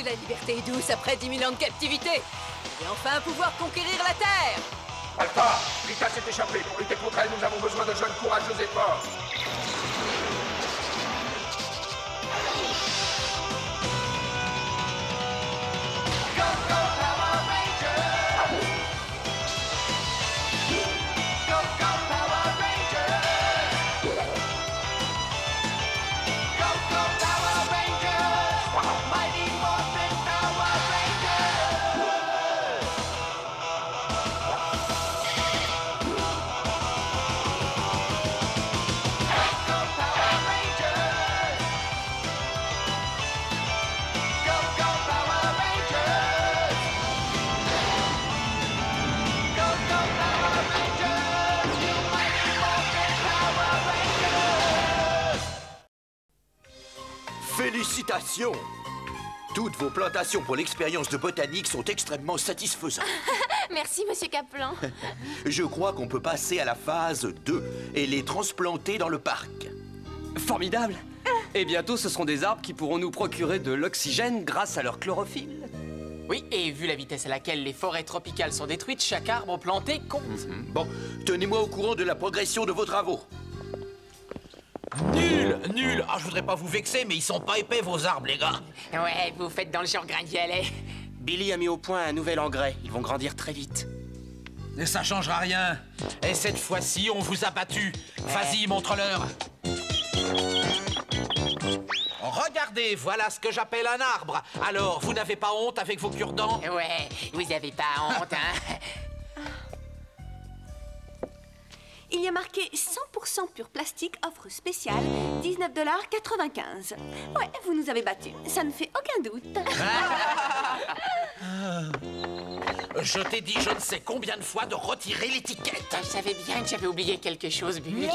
que la liberté est douce après 10 000 ans de captivité. Et enfin pouvoir conquérir la Terre. Alpha, Rita s'est échappée. Pour lutter contre elle, nous avons besoin de jeunes courageux et forts. Félicitations! Toutes vos plantations pour l'expérience de botanique sont extrêmement satisfaisantes. Merci, monsieur Kaplan. Je crois qu'on peut passer à la phase 2 et les transplanter dans le parc. Formidable! Et bientôt, ce seront des arbres qui pourront nous procurer de l'oxygène grâce à leur chlorophylle. Oui, et vu la vitesse à laquelle les forêts tropicales sont détruites, chaque arbre planté compte. Bon, tenez-moi au courant de la progression de vos travaux. Nul! Nul! Ah, je voudrais pas vous vexer, mais ils sont pas épais, vos arbres, les gars. Ouais, vous faites dans le genre grain d'y aller. Billy a mis au point un nouvel engrais. Ils vont grandir très vite. Et ça changera rien. Et cette fois-ci, on vous a battu. Vas-y, montre-leur. Regardez, voilà ce que j'appelle un arbre. Alors, vous n'avez pas honte avec vos cure-dents? Ouais, vous avez pas honte, hein? Il y a marqué 100% pur plastique, offre spéciale, 19,95 $. Ouais, vous nous avez battus, ça ne fait aucun doute. Je t'ai dit je ne sais combien de fois de retirer l'étiquette. Je savais bien que j'avais oublié quelque chose, Buck.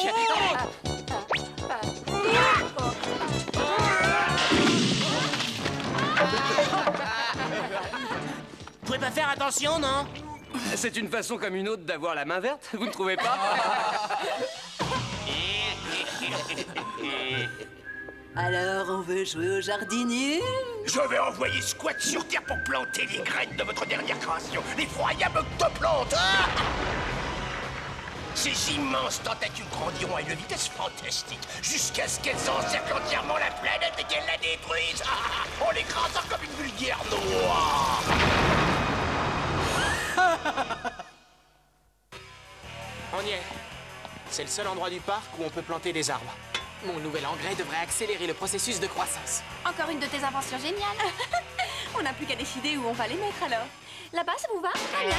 Vous pouvez pas faire attention, non? C'est une façon comme une autre d'avoir la main verte, vous ne trouvez pas? Alors, on veut jouer au jardinier? Je vais envoyer Squat sur Terre pour planter les graines de votre dernière création, l'effroyable octoplante. Ah! Ces immenses tentacules grandiront à une vitesse fantastique, jusqu'à ce qu'elles encerclent entièrement la planète et qu'elles la détruisent. Ah! En l'écrasant comme une vulgaire noix. On y est. C'est le seul endroit du parc où on peut planter des arbres. Mon nouvel engrais devrait accélérer le processus de croissance. Encore une de tes inventions géniales. On n'a plus qu'à décider où on va les mettre alors. Là-bas, ça vous va? Très bien.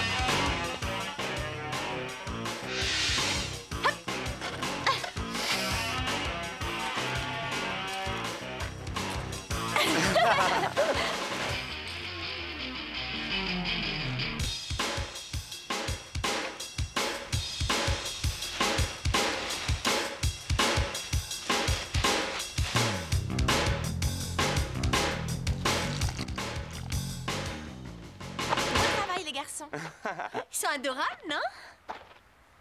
Ils sont adorables, non?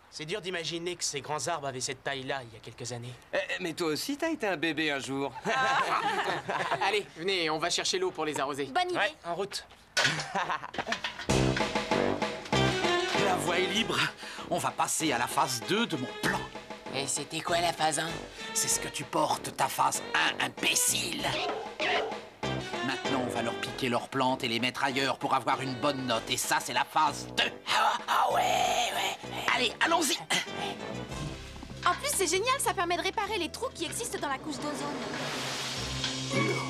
C'est dur d'imaginer que ces grands arbres avaient cette taille-là il y a quelques années. Mais toi aussi, t'as été un bébé un jour. Allez, venez, on va chercher l'eau pour les arroser. Bonne idée. Ouais, en route. La voie est libre. On va passer à la phase 2 de mon plan. Et c'était quoi la phase 1? C'est ce que tu portes, ta phase 1, imbécile. Maintenant, on va leur piquer leurs plantes et les mettre ailleurs pour avoir une bonne note. Et ça, c'est la phase 2. Ah ouais. Allez, allons-y. En plus, c'est génial, ça permet de réparer les trous qui existent dans la couche d'ozone.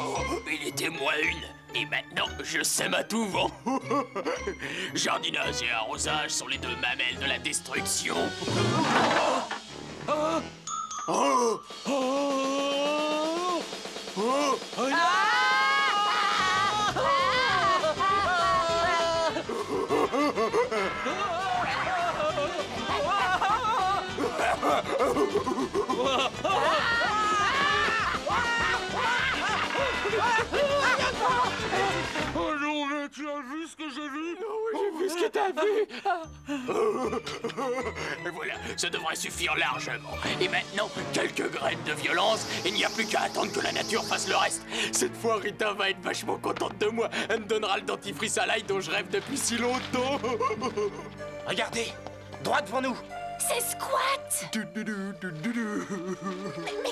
Oh, il était moins une. Et maintenant, je sème à tout vent. Jardinage et arrosage sont les deux mamelles de la destruction. Oh non, mais tu as vu ce que j'ai vu? Oh oui, j'ai vu ce Je t'ai vu. Voilà, ça devrait suffire largement. Et maintenant, quelques graines de violence, et il n'y a plus qu'à attendre que la nature fasse le reste. Cette fois, Rita va être vachement contente de moi. Elle me donnera le dentifrice à l'ail dont je rêve depuis si longtemps. Regardez, droit devant nous. C'est Squat. Mais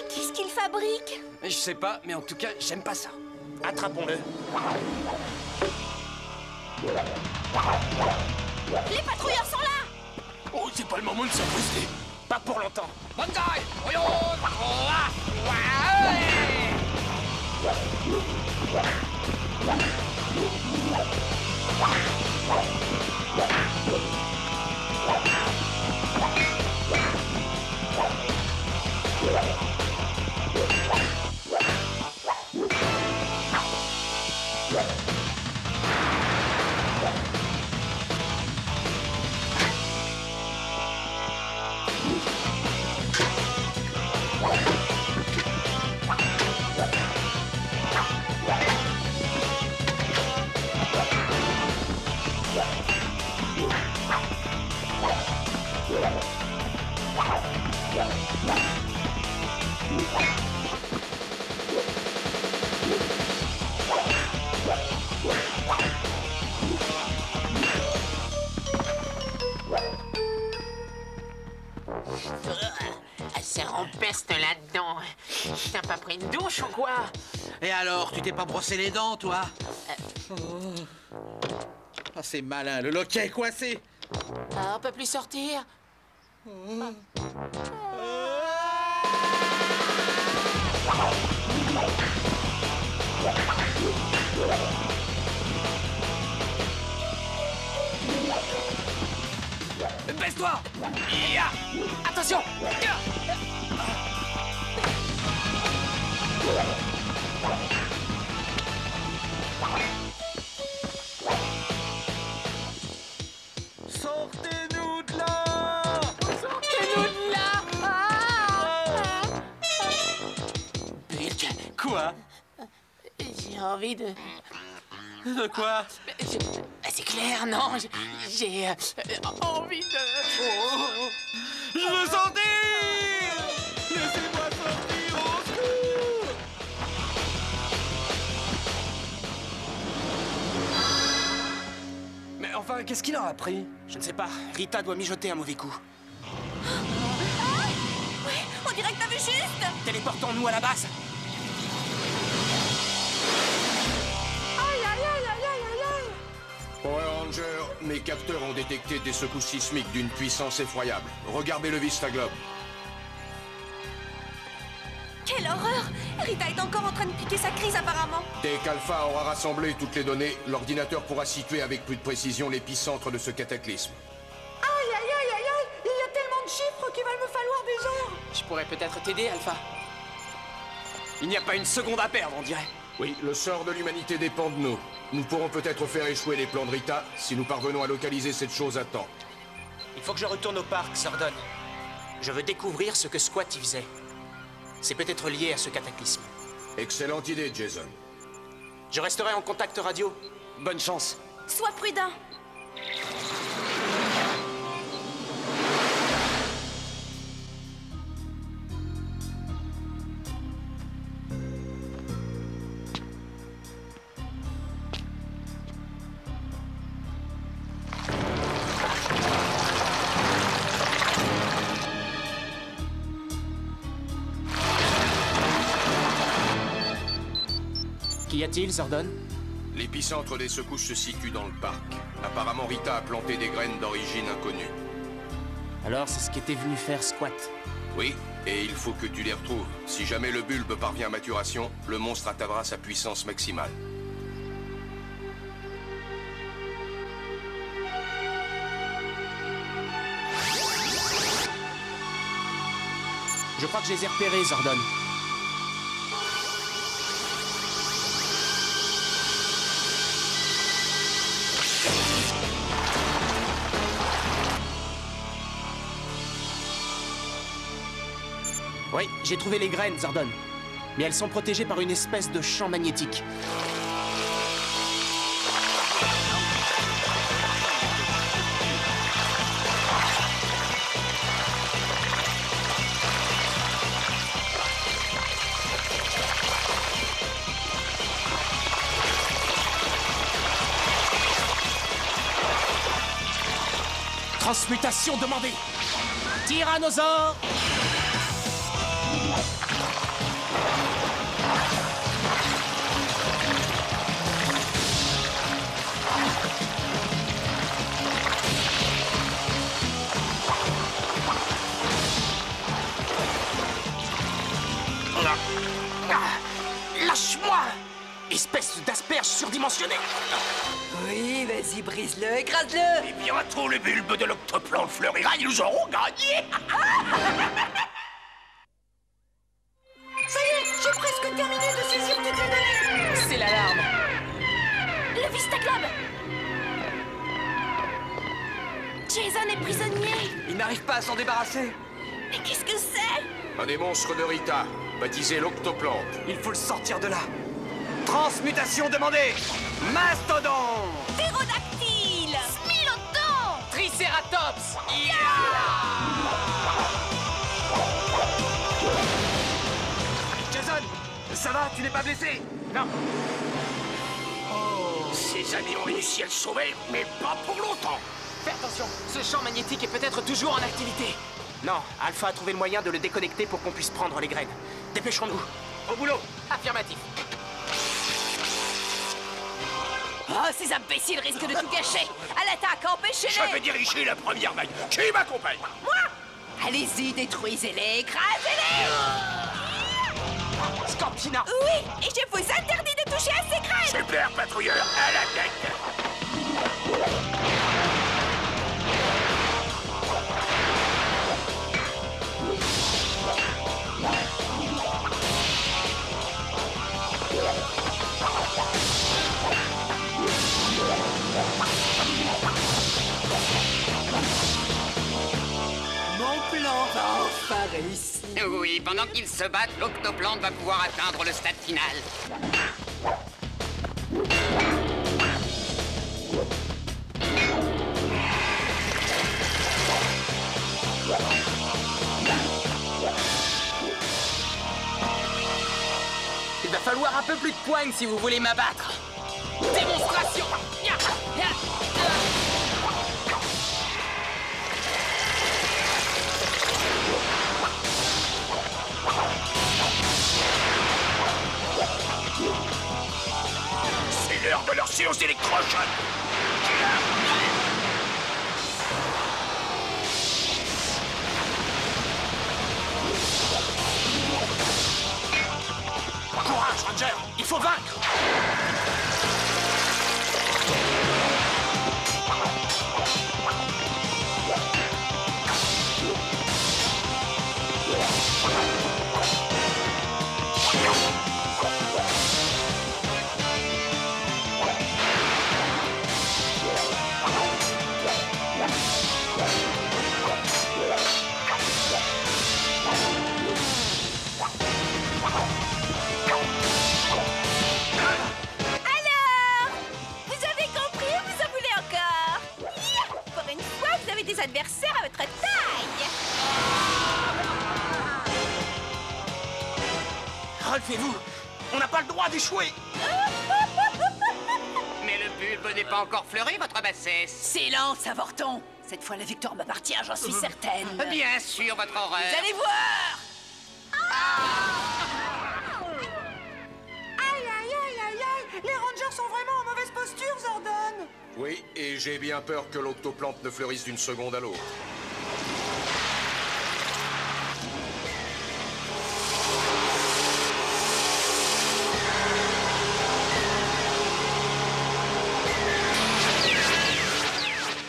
qu'est-ce qu'il fabrique? Je sais pas, mais en tout cas, j'aime pas ça. Attrapons-le. Les patrouilleurs sont là. Oh, c'est pas le moment de s'abreuver. Pas pour longtemps. Banzai! Ça empeste là-dedans. T'as pas pris une douche ou quoi? Et alors, tu t'es pas brossé les dents, toi? Ah, c'est malin, le loquet est coincé. Ah, on peut plus sortir? Baisse-toi! Attention! Sortez-nous de là! Sortez-nous de là! Bulk, Quoi? J'ai envie de... De quoi? C'est clair, non? J'ai envie de... Je veux sortir! Laissez-moi sortir, au secours! Mais enfin, qu'est-ce qu'il en a pris? Je ne sais pas. Rita doit mijoter un mauvais coup. Ouais, on dirait que t'as vu juste. Téléportons-nous à la base. Power Ranger, mes capteurs ont détecté des secousses sismiques d'une puissance effroyable. Regardez le Vistaglobe. Quelle horreur. Rita est encore en train de piquer sa crise apparemment. Dès qu'Alpha aura rassemblé toutes les données, l'ordinateur pourra situer avec plus de précision l'épicentre de ce cataclysme. Aïe, aïe, aïe, aïe, aïe. Il y a tellement de chiffres qu'il va me falloir des heures. Je pourrais peut-être t'aider, Alpha. Il n'y a pas une seconde à perdre, on dirait. Oui, le sort de l'humanité dépend de nous. Nous pourrons peut-être faire échouer les plans de Rita si nous parvenons à localiser cette chose à temps. Il faut que je retourne au parc, Zordon. Je veux découvrir ce que Squat y faisait. C'est peut-être lié à ce cataclysme. Excellente idée, Jason. Je resterai en contact radio. Bonne chance. Sois prudent. Qu'y a-t-il, Zordon? L'épicentre des secousses se situe dans le parc. Apparemment, Rita a planté des graines d'origine inconnue. Alors, c'est ce qu'était venu faire Squat. Oui, et il faut que tu les retrouves. Si jamais le bulbe parvient à maturation, le monstre atteindra sa puissance maximale. Je crois que je les ai repérés, Zordon. Oui, j'ai trouvé les graines, Zordon. Mais elles sont protégées par une espèce de champ magnétique. Transmutation demandée. Tyrannosaure. Lâche-moi! Espèce d'asperge surdimensionnée! Oui, vas-y, brise-le, écrase-le. Et bientôt le bulbe de l'octoplante fleurira, ils nous auront gagné. Ça y est, j'ai presque terminé de saisir toutes les données. C'est l'alarme. Le Vista Club. Jason est prisonnier. Il n'arrive pas à s'en débarrasser. Mais qu'est-ce que c'est? Un des monstres de Rita, baptisé l'octoplante. Il faut le sortir de là. Transmutation demandée. Mastodon. Ptérodactyle. Smilodon. Triceratops. Jason, ça va? Tu n'es pas blessé? Non. Ces amis ont réussi à le sauver, mais pas pour longtemps. Fais attention, ce champ magnétique est peut-être toujours en activité. Non, Alpha a trouvé le moyen de le déconnecter pour qu'on puisse prendre les graines. Dépêchons-nous. Au boulot. Affirmatif. Oh, ces imbéciles risquent de tout gâcher. À l'attaque, empêchez-les. Je vais diriger la première vague. Qui m'accompagne? Moi. Allez-y, détruisez-les, écrasez-les. Scorpina. Oui, et je vous interdis de toucher à ces graines. Super patrouilleur, à l'attaque. Mon plan va enfin réussir. Oui, pendant qu'ils se battent, l'octoplante va pouvoir atteindre le stade final. Il va falloir un peu plus de poigne si vous voulez m'abattre. Démonstration. Ya, ya, C'est l'heure de leur séance électrochoc. Courage, Ranger. Il faut vaincre. adversaire à votre taille. Relevez-vous. On n'a pas le droit d'échouer. Mais le bulbe n'est pas encore fleuri, votre bassesse. Silence, avorton. Cette fois, la victoire m'appartient, j'en suis certaine. Bien sûr, votre horreur. Vous allez voir. Aïe, aïe, aïe, aïe, aïe. Les Rangers sont vraiment en mauvaise posture, Zordon. Oui, et j'ai bien peur que l'octoplante ne fleurisse d'une seconde à l'autre.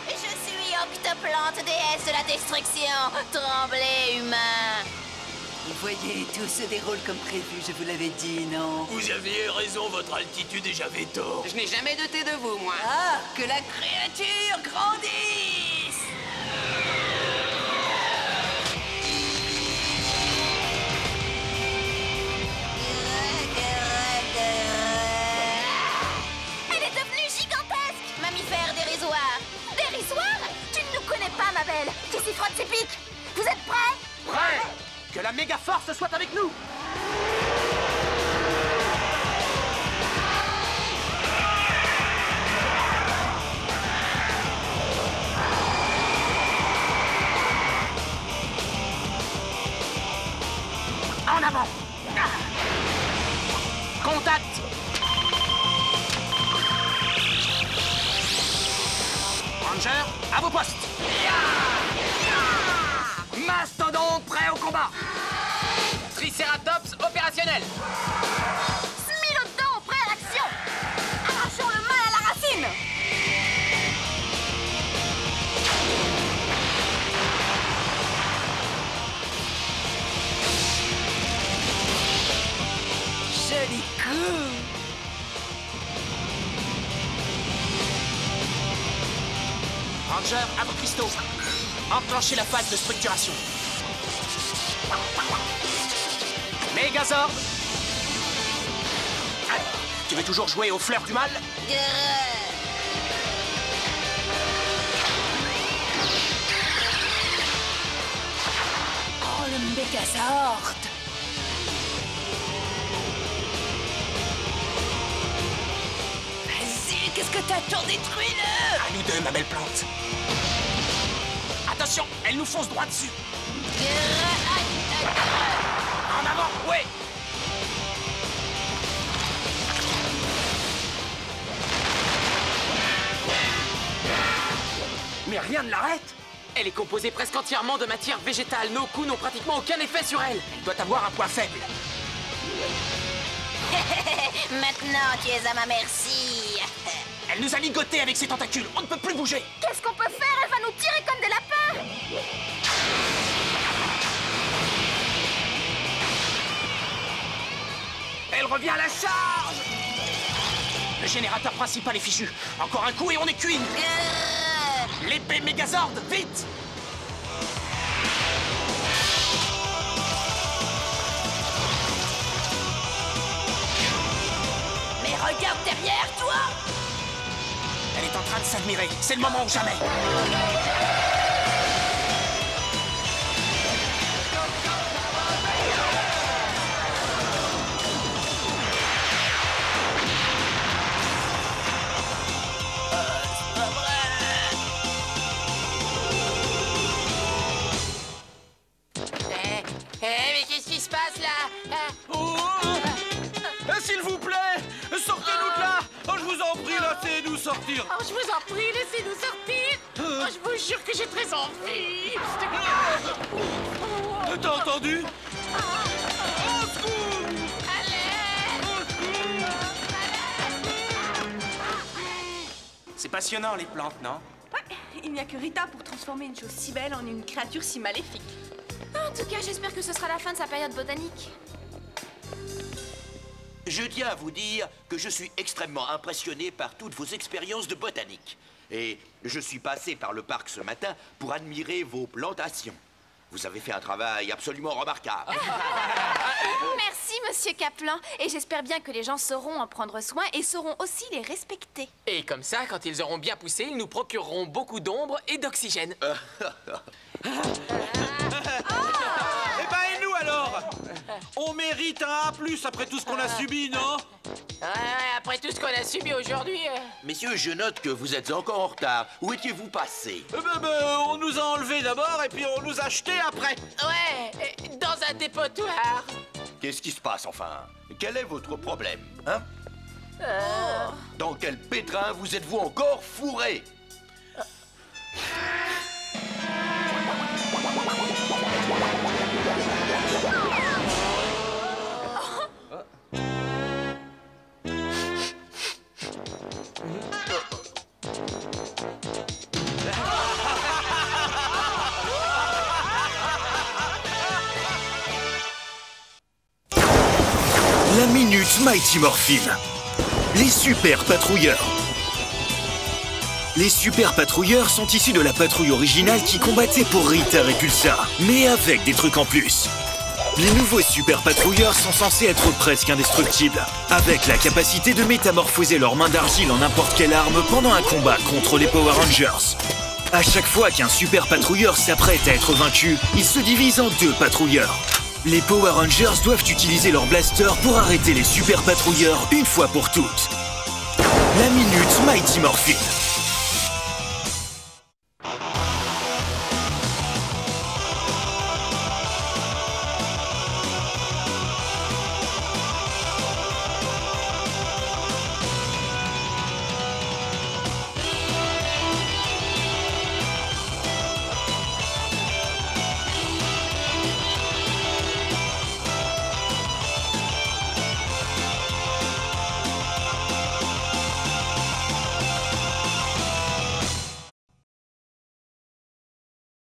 Je suis Octoplante, déesse de la destruction. Tremblez, humain. Vous voyez, tout se déroule comme prévu, je vous l'avais dit, non? Vous aviez raison, votre altitude, et j'avais tort. Je n'ai jamais douté de vous, moi. Ah, que la créature grandisse! Elle est devenue gigantesque. Mammifère dérisoire. Dérisoire? Tu ne nous connais pas, ma belle. Tu s'y frottes ses pics. Vous êtes prêts? Prêt. Que la méga force soit avec nous. avant. Contact. Ranger, à vos postes. Mastodonte prêt au combat. Triceratops opérationnel. Smilodon prêt à l'action. Arrachons le mal à la racine. Joli coup. Ranger, à vos cristaux. Enclenchez la phase de structuration. Megazord. Tu veux toujours jouer aux fleurs du mal? Oh, le Megazord. Vas-y, qu'est-ce que t'as tout détruit, là? À nous deux, ma belle plante. Attention, elle nous fonce droit dessus. En avant, ouais. Mais rien ne l'arrête. Elle est composée presque entièrement de matière végétale. Nos coups n'ont pratiquement aucun effet sur elle. Elle doit avoir un point faible. Maintenant, tu es à ma merci. Elle nous a ligotés avec ses tentacules. On ne peut plus bouger. Qu'est-ce qu'on peut faire? Elle va nous tirer comme des lapins. Elle revient à la charge. Le générateur principal est fichu. Encore un coup et on est cuit. L'épée Megazord, vite! Mais regarde derrière toi. Elle est en train de s'admirer. C'est le moment ou jamais. Mais qu'est-ce qui se passe là? S'il vous plaît, sortez-nous de là. Oh, je vous en prie, laissez-nous sortir. Oh, je vous en prie, laissez-nous sortir. Oh, je vous jure que j'ai très envie. T'as entendu? C'est passionnant, les plantes, non? Ouais, il n'y a que Rita pour transformer une chose si belle en une créature si maléfique. En tout cas, j'espère que ce sera la fin de sa période botanique. Je tiens à vous dire que je suis extrêmement impressionné par toutes vos expériences de botanique. Et je suis passé par le parc ce matin pour admirer vos plantations. Vous avez fait un travail absolument remarquable. Merci, monsieur Kaplan. Et j'espère bien que les gens sauront en prendre soin et sauront aussi les respecter. Et comme ça, quand ils auront bien poussé, ils nous procureront beaucoup d'ombre et d'oxygène. Eh ben, et nous alors? On mérite un A+ après tout ce qu'on a subi, non? Ouais, après tout ce qu'on a subi aujourd'hui... Messieurs, je note que vous êtes encore en retard. Où étiez-vous passés? On nous a enlevés d'abord et puis on nous a jetés après. Ouais, dans un dépotoir. Qu'est-ce qui se passe, enfin? Quel est votre problème, hein? Dans quel pétrin vous êtes-vous encore fourré? La Minute Mighty Morphin. Les super patrouilleurs. Les super patrouilleurs sont issus de la patrouille originale qui combattait pour Rita Repulsa, mais avec des trucs en plus. Les nouveaux super patrouilleurs sont censés être presque indestructibles, avec la capacité de métamorphoser leurs mains d'argile en n'importe quelle arme pendant un combat contre les Power Rangers. À chaque fois qu'un super patrouilleur s'apprête à être vaincu, il se divise en deux patrouilleurs. Les Power Rangers doivent utiliser leur blaster pour arrêter les super patrouilleurs une fois pour toutes. La Minute Mighty Morphin.